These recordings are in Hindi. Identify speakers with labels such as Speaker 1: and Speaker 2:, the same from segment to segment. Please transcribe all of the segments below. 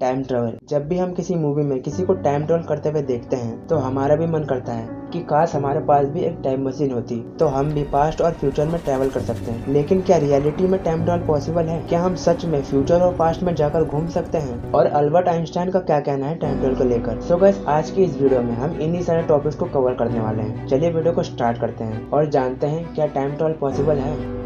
Speaker 1: Time travel. जब भी हम किसी मूवी में किसी को टाइम ट्रेवल करते हुए देखते हैं तो हमारा भी मन करता है कि काश हमारे पास भी एक टाइम मशीन होती तो हम भी पास्ट और फ्यूचर में ट्रैवल कर सकते हैं। लेकिन क्या रियलिटी में टाइम ट्रेवल पॉसिबल है? क्या हम सच में फ्यूचर और पास्ट में जाकर घूम सकते हैं? और अल्बर्ट आइंस्टाइन का क्या कहना है टाइम ट्रेवल को लेकर? सो गाइस, आज की इस वीडियो में हम इन्हीं सारे टॉपिक्स को कवर करने वाले हैं। चलिए वीडियो को स्टार्ट करते हैं और जानते हैं क्या टाइम ट्रेवल पॉसिबल है।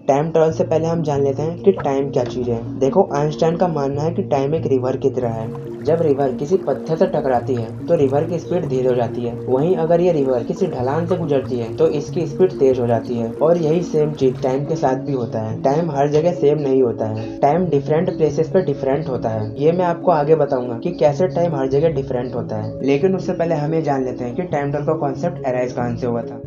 Speaker 1: टाइम ट्रेवल से पहले हम जान लेते हैं कि टाइम क्या चीज है। देखो, आइंस्टाइन का मानना है कि टाइम एक रिवर की तरह है। जब रिवर किसी पत्थर से टकराती है तो रिवर की स्पीड धीरे हो जाती है। वहीं अगर ये रिवर किसी ढलान से गुजरती है तो इसकी स्पीड तेज हो जाती है। और यही सेम चीज टाइम के साथ भी होता है। टाइम हर जगह सेम नहीं होता है। टाइम डिफरेंट प्लेसेस पे डिफरेंट होता है। ये मैं आपको आगे बताऊंगा कि कैसे टाइम हर जगह डिफरेंट होता है। लेकिन उससे पहले हम ये जान लेते हैं कि टाइम ट्रेवल का कॉन्सेप्ट अराइज कहां से हुआ था।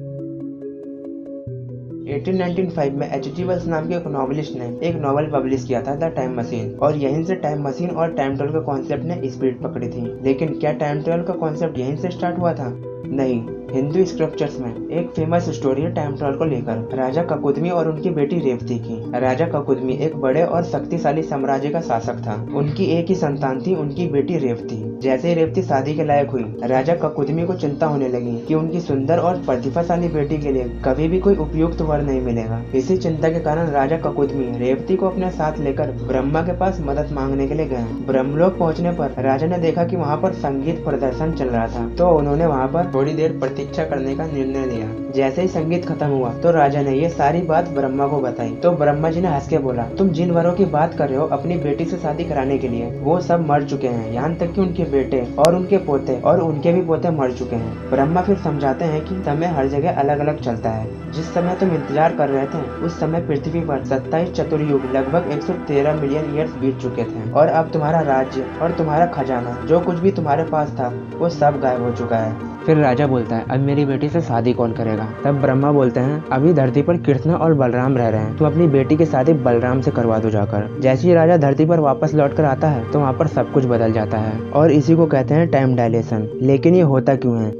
Speaker 1: 1895 में H.G. वेल्स नाम के एक नॉवेलिस्ट ने एक नॉवल पब्लिश किया था, द टाइम मशीन। और यहीं से टाइम मशीन और टाइम ट्रेवल का कॉन्सेप्ट ने स्पीड पकड़ी थी। लेकिन क्या टाइम ट्रेवल का कॉन्सेप्ट यहीं से स्टार्ट हुआ था? नहीं। हिंदू स्क्रिप्चर्स में एक फेमस स्टोरी है टाइम ट्रेवल को लेकर, राजा ककुदमी और उनकी बेटी रेवती की। राजा ककुदमी एक बड़े और शक्तिशाली साम्राज्य का शासक था। उनकी एक ही संतान थी, उनकी बेटी रेवती। जैसे ही रेवती शादी के लायक हुई, राजा ककुदमी को चिंता होने लगी कि उनकी सुंदर और प्रतिभाशाली बेटी के लिए कभी भी कोई उपयुक्त वर नहीं मिलेगा। इसी चिंता के कारण राजा ककुदमी रेवती को अपने साथ लेकर ब्रह्मा के पास मदद मांगने के लिए गए। ब्रह्मलोक पहुंचने पर राजा ने देखा कि वहां पर संगीत प्रदर्शन चल रहा था, तो उन्होंने वहां पर थोड़ी देर प्रतीक्षा करने का निर्णय लिया। जैसे ही संगीत खत्म हुआ तो राजा ने ये सारी बात ब्रह्मा को बताई। तो ब्रह्मा जी ने हंस के बोला, तुम जिन वरों की बात कर रहे हो अपनी बेटी से शादी कराने के लिए, वो सब मर चुके हैं। यहाँ तक कि उनके बेटे और उनके पोते और उनके भी पोते मर चुके हैं। ब्रह्मा फिर समझाते हैं कि समय हर जगह अलग अलग चलता है। जिस समय तुम इंतजार कर रहे थे उस समय पृथ्वी पर 27 चतुर्युग लगभग 113 मिलियन ईयर्स बीत चुके थे। और अब तुम्हारा राज्य और तुम्हारा खजाना, जो कुछ भी तुम्हारे पास था, वो सब गायब हो चुका है। फिर राजा बोलता है, अब मेरी बेटी से शादी कौन करेगा? तब ब्रह्मा बोलते हैं, अभी धरती पर कृष्ण और बलराम रह रहे हैं, तुम अपनी बेटी की शादी बलराम से करवा दो जाकर। जैसे ही राजा धरती पर वापस लौट कर आता है तो वहाँ पर सब कुछ बदल जाता है। और इसी को कहते हैं टाइम डायलेशन। लेकिन ये होता क्यों है?